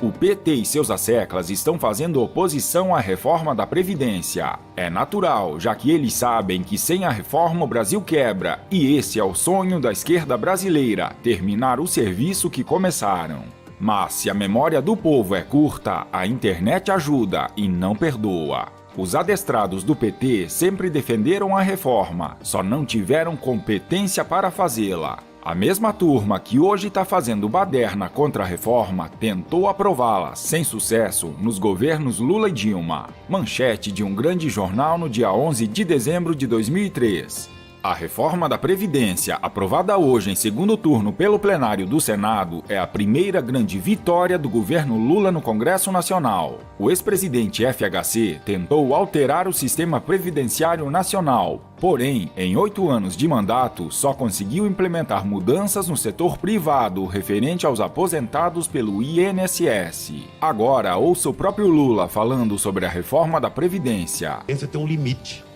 O PT e seus asseclas estão fazendo oposição à reforma da Previdência. É natural, já que eles sabem que sem a reforma o Brasil quebra, e esse é o sonho da esquerda brasileira, terminar o serviço que começaram. Mas se a memória do povo é curta, a internet ajuda e não perdoa. Os adestrados do PT sempre defenderam a reforma, só não tiveram competência para fazê-la. A mesma turma que hoje está fazendo baderna contra a reforma tentou aprová-la, sem sucesso, nos governos Lula e Dilma. Manchete de um grande jornal no dia 11 de dezembro de 2003. A reforma da Previdência, aprovada hoje em segundo turno pelo plenário do Senado, é a primeira grande vitória do governo Lula no Congresso Nacional. O ex-presidente FHC tentou alterar o sistema previdenciário nacional, porém, em 8 anos de mandato, só conseguiu implementar mudanças no setor privado referente aos aposentados pelo INSS. Agora, ouça o próprio Lula falando sobre a reforma da Previdência. Esse tem um limite.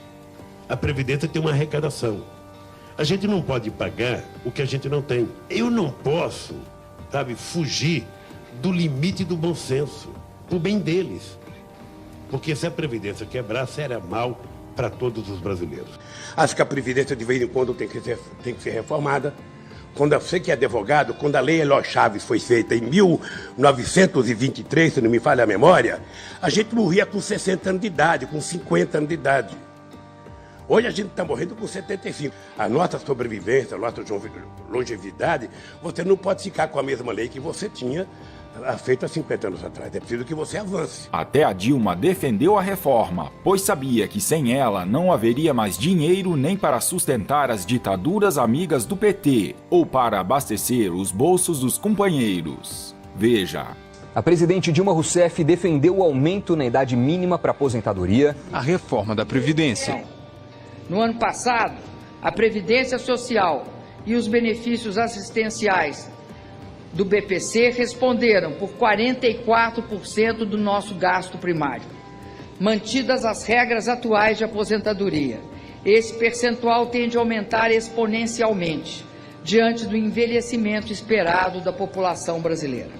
A Previdência tem uma arrecadação. A gente não pode pagar o que a gente não tem. Eu não posso, fugir do limite do bom senso, pro bem deles. Porque se a Previdência quebrar, será mal para todos os brasileiros. Acho que a Previdência, de vez em quando, tem que ser reformada. Quando eu sei que é advogado, quando a Lei Eloy Chaves foi feita em 1923, se não me falha a memória, a gente morria com 60 anos de idade, com 50 anos de idade. Hoje a gente está morrendo com 75. A nossa sobrevivência, a nossa longevidade, você não pode ficar com a mesma lei que você tinha feita há 50 anos atrás. É preciso que você avance. Até a Dilma defendeu a reforma, pois sabia que sem ela não haveria mais dinheiro nem para sustentar as ditaduras amigas do PT ou para abastecer os bolsos dos companheiros. Veja. A presidente Dilma Rousseff defendeu o aumento na idade mínima para aposentadoria, a reforma da Previdência. No ano passado, a Previdência Social e os benefícios assistenciais do BPC responderam por 44% do nosso gasto primário. Mantidas as regras atuais de aposentadoria, esse percentual tende a aumentar exponencialmente, diante do envelhecimento esperado da população brasileira.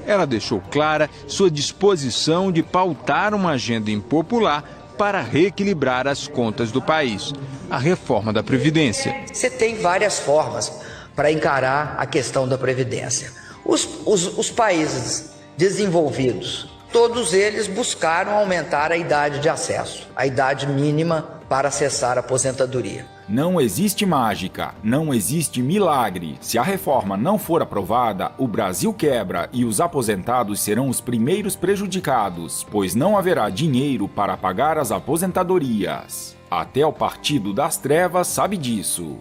Ela deixou clara sua disposição de pautar uma agenda impopular para reequilibrar as contas do país, a reforma da Previdência. Você tem várias formas para encarar a questão da Previdência. Os países desenvolvidos, todos eles buscaram aumentar a idade de acesso, a idade mínima para acessar a aposentadoria. Não existe mágica, não existe milagre. Se a reforma não for aprovada, o Brasil quebra e os aposentados serão os primeiros prejudicados, pois não haverá dinheiro para pagar as aposentadorias. Até o Partido das Trevas sabe disso.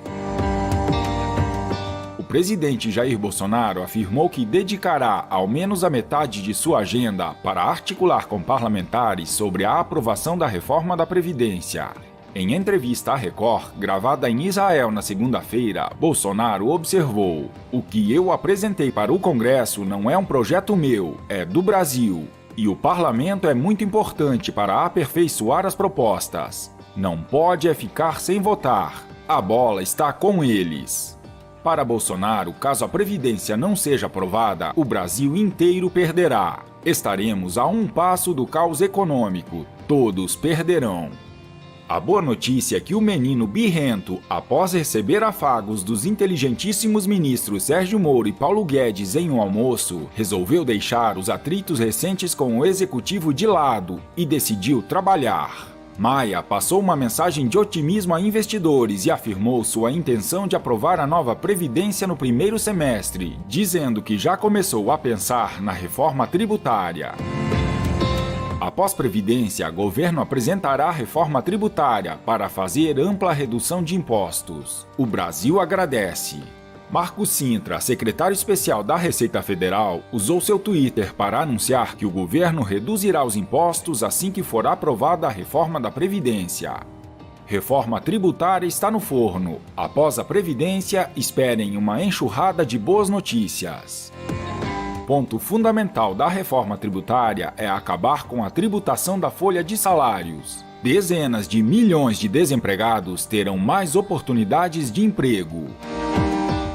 O presidente Jair Bolsonaro afirmou que dedicará ao menos a metade de sua agenda para articular com parlamentares sobre a aprovação da reforma da Previdência. Em entrevista à Record, gravada em Israel na segunda-feira, Bolsonaro observou: "O que eu apresentei para o Congresso não é um projeto meu, é do Brasil. E o parlamento é muito importante para aperfeiçoar as propostas. Não pode ficar sem votar. A bola está com eles." Para Bolsonaro, caso a Previdência não seja aprovada, o Brasil inteiro perderá. Estaremos a um passo do caos econômico. Todos perderão. A boa notícia é que o menino birrento, após receber afagos dos inteligentíssimos ministros Sérgio Moro e Paulo Guedes em um almoço, resolveu deixar os atritos recentes com o executivo de lado e decidiu trabalhar. Maia passou uma mensagem de otimismo a investidores e afirmou sua intenção de aprovar a nova Previdência no primeiro semestre, dizendo que já começou a pensar na reforma tributária. Após Previdência, o governo apresentará a reforma tributária para fazer ampla redução de impostos. O Brasil agradece. Marco Sintra, secretário especial da Receita Federal, usou seu Twitter para anunciar que o governo reduzirá os impostos assim que for aprovada a reforma da Previdência. Reforma tributária está no forno. Após a Previdência, esperem uma enxurrada de boas notícias. Ponto fundamental da reforma tributária é acabar com a tributação da folha de salários. Dezenas de milhões de desempregados terão mais oportunidades de emprego.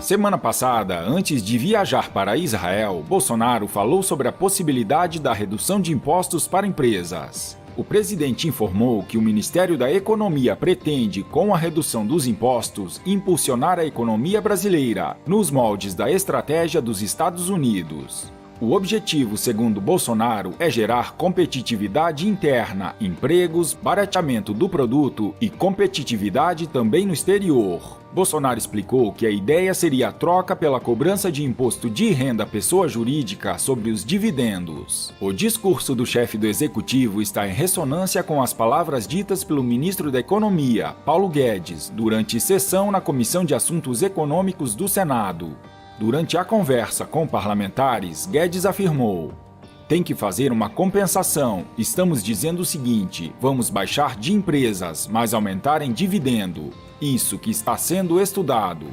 Semana passada, antes de viajar para Israel, Bolsonaro falou sobre a possibilidade da redução de impostos para empresas. O presidente informou que o Ministério da Economia pretende, com a redução dos impostos, impulsionar a economia brasileira, nos moldes da estratégia dos Estados Unidos. O objetivo, segundo Bolsonaro, é gerar competitividade interna, empregos, barateamento do produto e competitividade também no exterior. Bolsonaro explicou que a ideia seria a troca pela cobrança de imposto de renda à pessoa jurídica sobre os dividendos. O discurso do chefe do executivo está em ressonância com as palavras ditas pelo ministro da Economia, Paulo Guedes, durante sessão na Comissão de Assuntos Econômicos do Senado. Durante a conversa com parlamentares, Guedes afirmou: "Tem que fazer uma compensação. Estamos dizendo o seguinte: vamos baixar de empresas, mas aumentar em dividendo. Isso que está sendo estudado."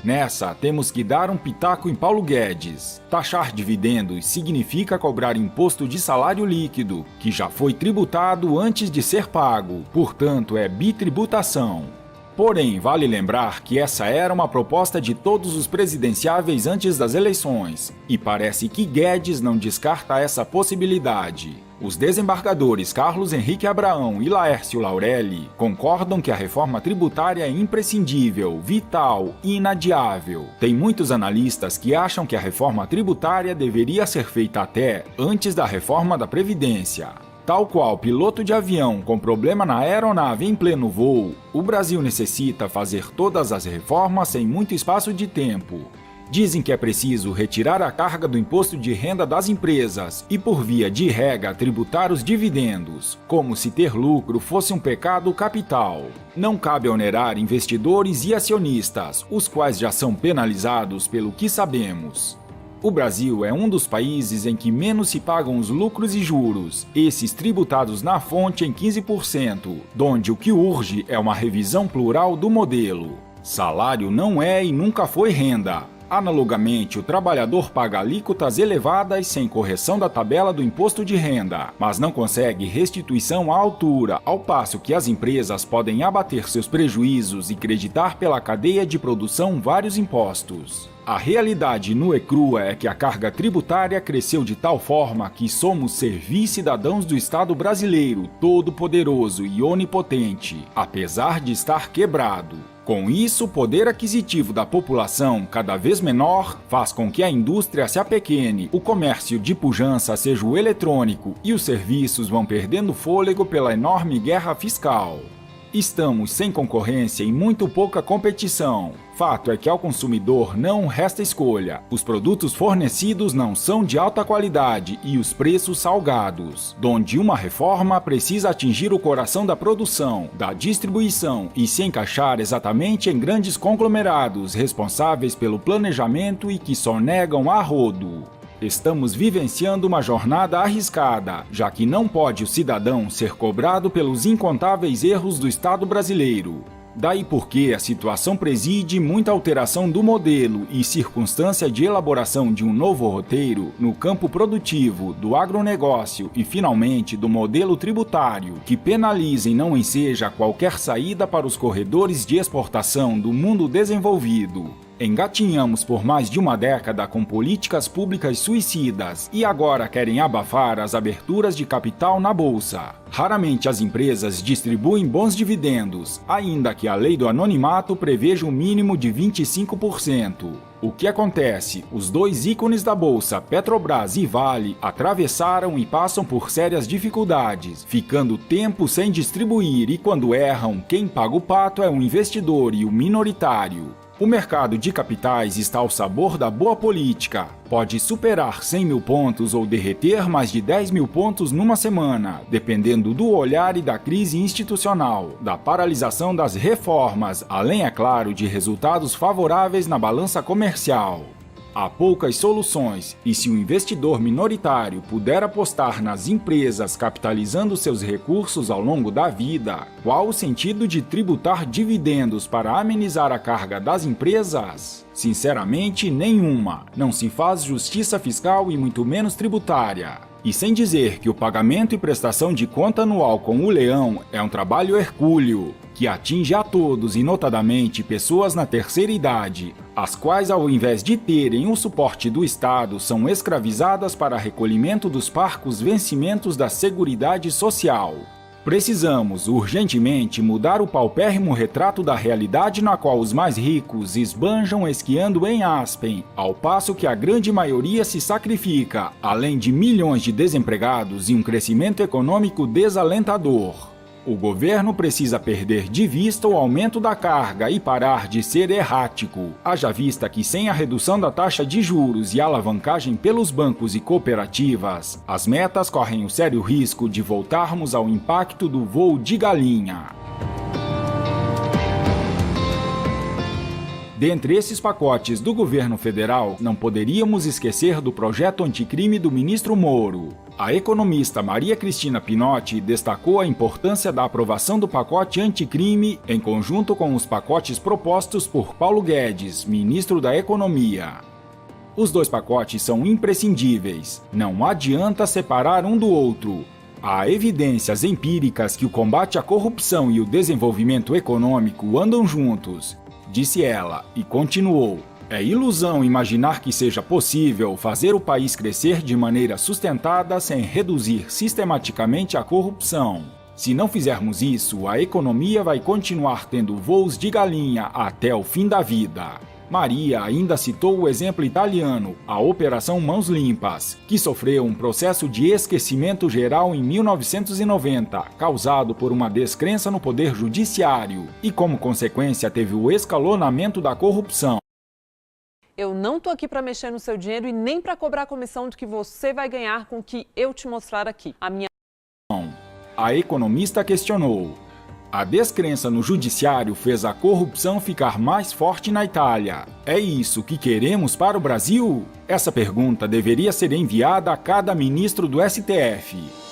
Nessa, temos que dar um pitaco em Paulo Guedes. Taxar dividendos significa cobrar imposto de salário líquido, que já foi tributado antes de ser pago, portanto é bitributação. Porém, vale lembrar que essa era uma proposta de todos os presidenciáveis antes das eleições, e parece que Guedes não descarta essa possibilidade. Os desembargadores Carlos Henrique Abraão e Laércio Laurelli concordam que a reforma tributária é imprescindível, vital e inadiável. Tem muitos analistas que acham que a reforma tributária deveria ser feita até antes da reforma da Previdência. Tal qual piloto de avião com problema na aeronave em pleno voo, o Brasil necessita fazer todas as reformas em muito espaço de tempo. Dizem que é preciso retirar a carga do imposto de renda das empresas e, por via de regra, tributar os dividendos, como se ter lucro fosse um pecado capital. Não cabe onerar investidores e acionistas, os quais já são penalizados pelo que sabemos. O Brasil é um dos países em que menos se pagam os lucros e juros, esses tributados na fonte em 15%, donde o que urge é uma revisão plural do modelo. Salário não é e nunca foi renda. Analogamente, o trabalhador paga alíquotas elevadas sem correção da tabela do imposto de renda, mas não consegue restituição à altura, ao passo que as empresas podem abater seus prejuízos e creditar pela cadeia de produção vários impostos. A realidade nua e crua é que a carga tributária cresceu de tal forma que somos servi-cidadãos do Estado brasileiro, todo-poderoso e onipotente, apesar de estar quebrado. Com isso, o poder aquisitivo da população, cada vez menor, faz com que a indústria se apequene, o comércio de pujança seja o eletrônico e os serviços vão perdendo fôlego pela enorme guerra fiscal. Estamos sem concorrência e muito pouca competição. Fato é que ao consumidor não resta escolha. Os produtos fornecidos não são de alta qualidade e os preços salgados, donde uma reforma precisa atingir o coração da produção, da distribuição e se encaixar exatamente em grandes conglomerados responsáveis pelo planejamento e que só negam a rodo. Estamos vivenciando uma jornada arriscada, já que não pode o cidadão ser cobrado pelos incontáveis erros do Estado brasileiro. Daí porque a situação preside muita alteração do modelo e circunstância de elaboração de um novo roteiro no campo produtivo, do agronegócio e, finalmente, do modelo tributário, que penalize e não enseja qualquer saída para os corredores de exportação do mundo desenvolvido. Engatinhamos por mais de uma década com políticas públicas suicidas e agora querem abafar as aberturas de capital na bolsa. Raramente as empresas distribuem bons dividendos, ainda que a lei do anonimato preveja um mínimo de 25%. O que acontece? Os dois ícones da bolsa, Petrobras e Vale, atravessaram e passam por sérias dificuldades, ficando tempo sem distribuir e quando erram, quem paga o pato é o investidor e o minoritário. O mercado de capitais está ao sabor da boa política. Pode superar 100 mil pontos ou derreter mais de 10 mil pontos numa semana, dependendo do olhar e da crise institucional, da paralisação das reformas, além, é claro, de resultados favoráveis na balança comercial. Há poucas soluções, e se o investidor minoritário puder apostar nas empresas capitalizando seus recursos ao longo da vida, qual o sentido de tributar dividendos para amenizar a carga das empresas? Sinceramente, nenhuma. Não se faz justiça fiscal e muito menos tributária. E sem dizer que o pagamento e prestação de conta anual com o leão é um trabalho hercúleo. que atinge a todos e notadamente pessoas na terceira idade, as quais, ao invés de terem o suporte do Estado, são escravizadas para recolhimento dos parcos vencimentos da Seguridade Social. Precisamos, urgentemente, mudar o paupérrimo retrato da realidade na qual os mais ricos esbanjam esquiando em Aspen, ao passo que a grande maioria se sacrifica, além de milhões de desempregados e um crescimento econômico desalentador. O governo precisa perder de vista o aumento da carga e parar de ser errático, haja vista que sem a redução da taxa de juros e alavancagem pelos bancos e cooperativas, as metas correm o sério risco de voltarmos ao impacto do voo de galinha. Dentre esses pacotes do governo federal, não poderíamos esquecer do projeto anticrime do ministro Moro. A economista Maria Cristina Pinotti destacou a importância da aprovação do pacote anticrime em conjunto com os pacotes propostos por Paulo Guedes, ministro da Economia. Os dois pacotes são imprescindíveis, não adianta separar um do outro. Há evidências empíricas que o combate à corrupção e o desenvolvimento econômico andam juntos, disse ela, e continuou. É ilusão imaginar que seja possível fazer o país crescer de maneira sustentada sem reduzir sistematicamente a corrupção. Se não fizermos isso, a economia vai continuar tendo voos de galinha até o fim da vida. Maria ainda citou o exemplo italiano, a Operação Mãos Limpas, que sofreu um processo de esquecimento geral em 1990, causado por uma descrença no poder judiciário, e como consequência teve o escalonamento da corrupção. Eu não tô aqui para mexer no seu dinheiro e nem para cobrar a comissão de que você vai ganhar com o que eu te mostrar aqui. A economista questionou. A descrença no judiciário fez a corrupção ficar mais forte na Itália. É isso que queremos para o Brasil? Essa pergunta deveria ser enviada a cada ministro do STF.